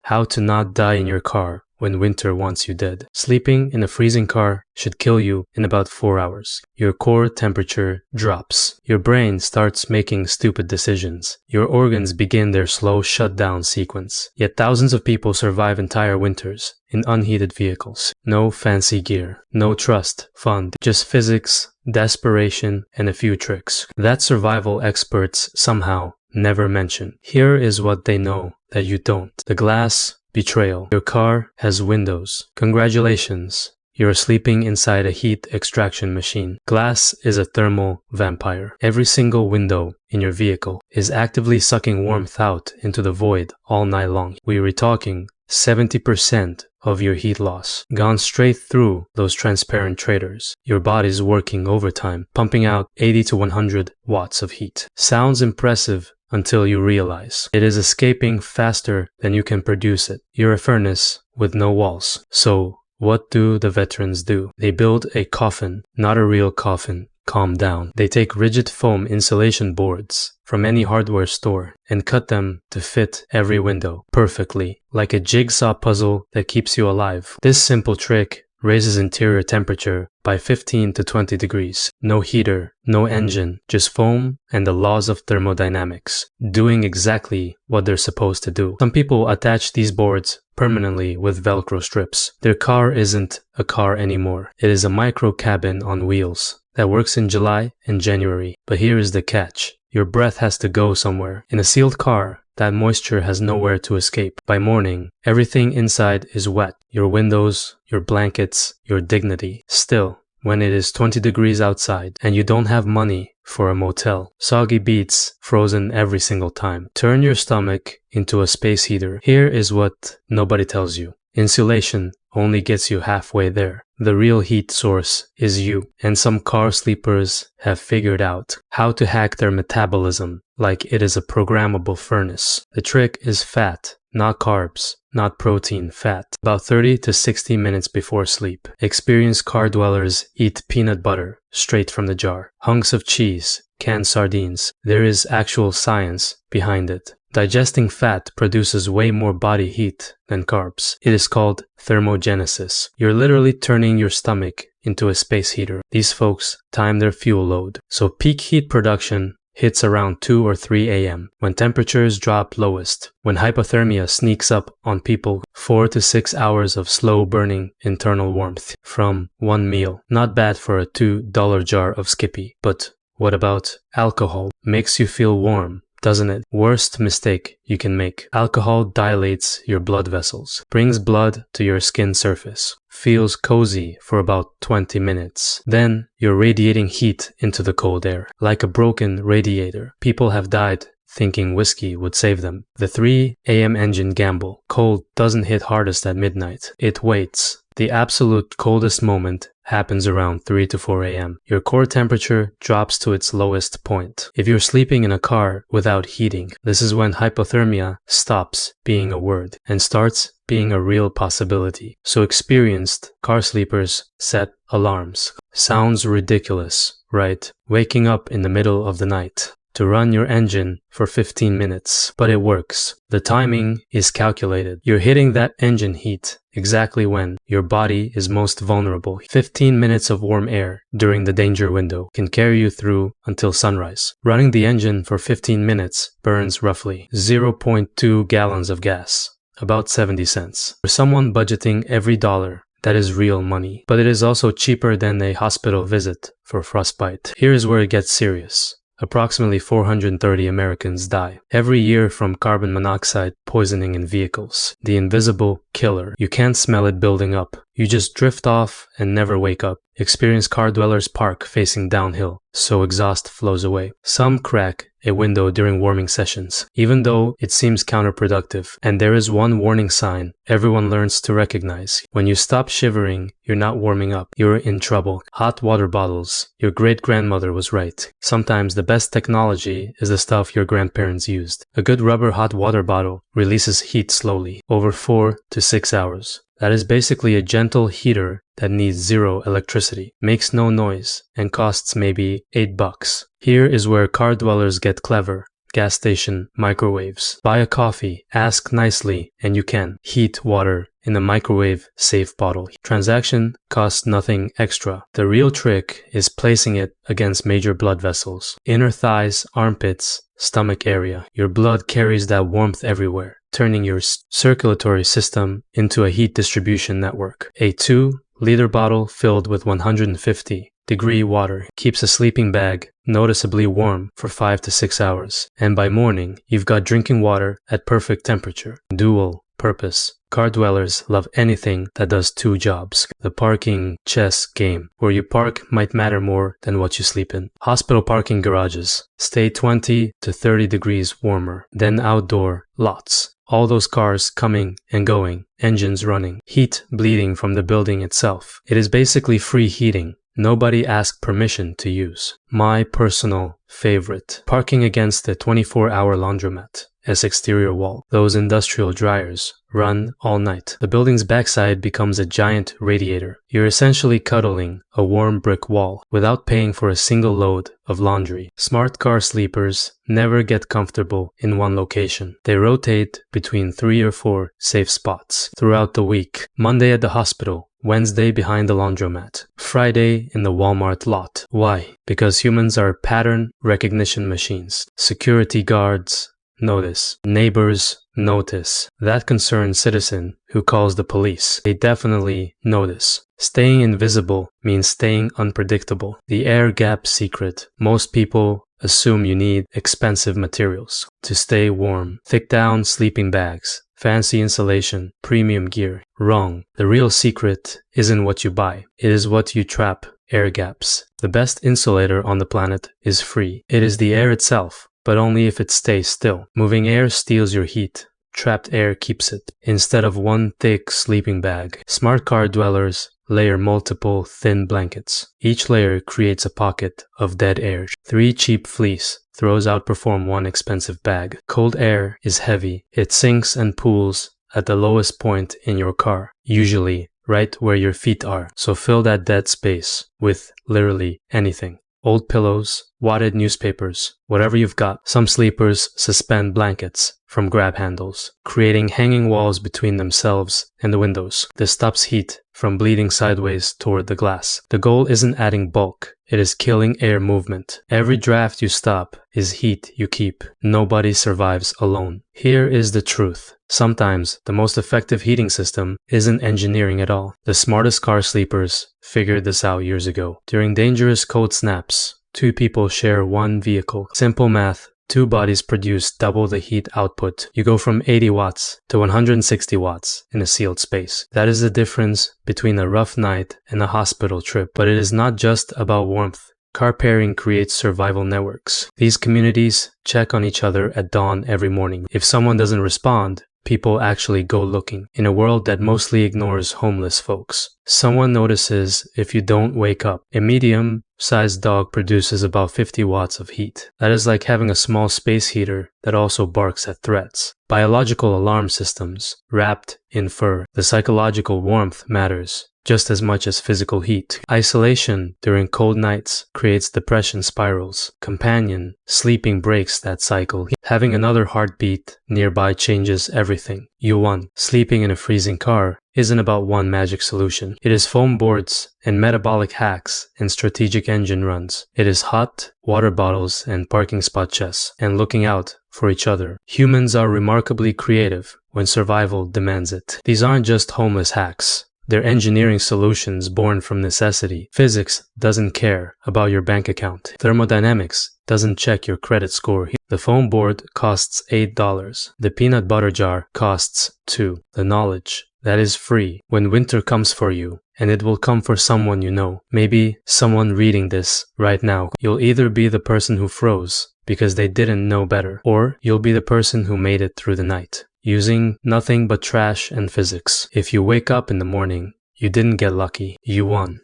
How to not die in your car when winter wants you dead. Sleeping in a freezing car should kill you in about 4 hours. Your core temperature drops. Your brain starts making stupid decisions. Your organs begin their slow shutdown sequence. Yet thousands of people survive entire winters in unheated vehicles. No fancy gear, no trust fund, just physics, desperation, and a few tricks that survival experts somehow never mention. Here is what they know that you don't. The Glass Betrayal. Your car has windows. Congratulations. You're sleeping inside a heat extraction machine. Glass is a thermal vampire. Every single window in your vehicle is actively sucking warmth out into the void all night long. We're talking 70% of your heat loss gone straight through those transparent traders. Your body's working overtime, pumping out 80 to 100 watts of heat. Sounds impressive until you realize it is escaping faster than you can produce it. You're a furnace with no walls. So what do the veterans do? They build a coffin, not a real coffin. Calm down. They take rigid foam insulation boards from any hardware store and cut them to fit every window perfectly, like a jigsaw puzzle that keeps you alive. This simple trick raises interior temperature by 15 to 20 degrees. No heater, no engine, just foam and the laws of thermodynamics, doing exactly what they're supposed to do. Some people attach these boards permanently with Velcro strips. Their car isn't a car anymore. It is a micro cabin on wheels that works in July and January. But here is the catch. Your breath has to go somewhere. In a sealed car, that moisture has nowhere to escape. By morning, everything inside is wet. Your windows, your blankets, your dignity. Still, when it is 20 degrees outside and you don't have money for a motel, soggy beets frozen every single time, turn your stomach into a space heater. Here is what nobody tells you. Insulation only gets you halfway there. The real heat source is you, and some car sleepers have figured out how to hack their metabolism like it is a programmable furnace. The trick is fat, not carbs, not protein, fat. About 30 to 60 minutes before sleep. Experienced car dwellers eat peanut butter straight from the jar, hunks of cheese, canned sardines. There is actual science behind it. Digesting fat produces way more body heat than carbs. It is called thermogenesis. You're literally turning your stomach into a space heater. These folks time their fuel load. So peak heat production hits around 2 or 3 a.m. when temperatures drop lowest, when hypothermia sneaks up on people. 4 to 6 hours of slow burning internal warmth from one meal. Not bad for a $2 jar of Skippy. But what about alcohol? Makes you feel warm, doesn't it? Worst mistake you can make. Alcohol dilates your blood vessels, brings blood to your skin surface, feels cozy for about 20 minutes. Then you're radiating heat into the cold air, like a broken radiator. People have died thinking whiskey would save them. The 3 a.m. engine gamble. Cold doesn't hit hardest at midnight. It waits. The absolute coldest moment happens around 3 to 4 a.m. Your core temperature drops to its lowest point. If you're sleeping in a car without heating, this is when hypothermia stops being a word and starts being a real possibility. So experienced car sleepers set alarms. Sounds ridiculous, right? Waking up in the middle of the night to run your engine for 15 minutes, but it works. The timing is calculated. You're hitting that engine heat exactly when your body is most vulnerable. 15 minutes of warm air during the danger window can carry you through until sunrise. Running the engine for 15 minutes burns roughly 0.2 gallons of gas, about 70 cents. For someone budgeting every dollar, that is real money, but it is also cheaper than a hospital visit for frostbite. Here is where it gets serious. Approximately 430 Americans die every year from carbon monoxide poisoning in vehicles. The invisible killer. You can't smell it building up. You just drift off and never wake up. Experienced car dwellers park facing downhill, so exhaust flows away. Some crack a window during warming sessions, even though it seems counterproductive. And there is one warning sign everyone learns to recognize. When you stop shivering, you're not warming up. You're in trouble. Hot water bottles. Your great-grandmother was right. Sometimes the best technology is the stuff your grandparents used. A good rubber hot water bottle releases heat slowly, over 4 to 6 hours. That is basically a gentle heater that needs zero electricity, makes no noise, and costs maybe $8. Here is where car dwellers get clever. gas station, microwaves. Buy a coffee, ask nicely, and you can. Heat water in a microwave-safe bottle. Transaction costs nothing extra. The real trick is placing it against major blood vessels. Inner thighs, armpits, stomach area. Your blood carries that warmth everywhere, turning your circulatory system into a heat distribution network. A 2-liter bottle filled with 150-degree water keeps a sleeping bag noticeably warm for 5 to 6 hours. And by morning, you've got drinking water at perfect temperature. Dual purpose. Car dwellers love anything that does two jobs. The parking chess game. Where you park might matter more than what you sleep in. Hospital parking garages stay 20 to 30 degrees warmer than outdoor lots. All those cars coming and going, engines running, heat bleeding from the building itself. It is basically free heating. Nobody asked permission to use. My personal favorite. Parking against the 24-hour laundromat as exterior wall. Those industrial dryers run all night. The building's backside becomes a giant radiator. You're essentially cuddling a warm brick wall without paying for a single load of laundry. Smart car sleepers never get comfortable in one location. They rotate between 3 or 4 safe spots throughout the week. Monday at the hospital, Wednesday behind the laundromat, Friday in the Walmart lot. Why? Because humans are pattern recognition machines. Security guards notice. Neighbors notice. That concerned citizen who calls the police, they definitely notice. Staying invisible means staying unpredictable. The air gap secret. Most people assume you need expensive materials to stay warm. Thick down sleeping bags, fancy insulation, premium gear. Wrong. The real secret isn't what you buy. It is what you trap. Air gaps. The best insulator on the planet is free. It is the air itself, but only if it stays still. Moving air steals your heat. Trapped air keeps it. Instead of one thick sleeping bag, smart car dwellers layer multiple thin blankets. Each layer creates a pocket of dead air. 3 cheap fleece throws outperform 1 expensive bag. Cold air is heavy. It sinks and pools at the lowest point in your car, usually right where your feet are. So fill that dead space with literally anything. Old pillows, wadded newspapers, whatever you've got. Some sleepers suspend blankets from grab handles, creating hanging walls between themselves and the windows. This stops heat from bleeding sideways toward the glass. The goal isn't adding bulk, it is killing air movement. Every draft you stop is heat you keep. Nobody survives alone. Here is the truth. Sometimes the most effective heating system isn't engineering at all. The smartest car sleepers figured this out years ago. During dangerous cold snaps, 2 people share one vehicle. Simple math. 2 bodies produce double the heat output. You go from 80 watts to 160 watts in a sealed space. That is the difference between a rough night and a hospital trip. But it is not just about warmth. Car pairing creates survival networks. These communities check on each other at dawn every morning. If someone doesn't respond, people actually go looking. In a world that mostly ignores homeless folks, someone notices if you don't wake up. A medium-sized dog produces about 50 watts of heat. That is like having a small space heater that also barks at threats. Biological alarm systems wrapped in fur. The psychological warmth matters just as much as physical heat. Isolation during cold nights creates depression spirals. Companion sleeping breaks that cycle. Having another heartbeat nearby changes everything. You won. Sleeping in a freezing car isn't about one magic solution. It is foam boards and metabolic hacks and strategic engine runs. It is hot water bottles and parking spot chess and looking out for each other. Humans are remarkably creative when survival demands it. These aren't just homeless hacks. They're engineering solutions born from necessity. Physics doesn't care about your bank account. Thermodynamics doesn't check your credit score. The foam board costs $8. The peanut butter jar costs $2. The knowledge that is free when winter comes for you, and it will come for someone you know. Maybe someone reading this right now. You'll either be the person who froze because they didn't know better, or you'll be the person who made it through the night, using nothing but trash and physics. If you wake up in the morning, you didn't get lucky, you won.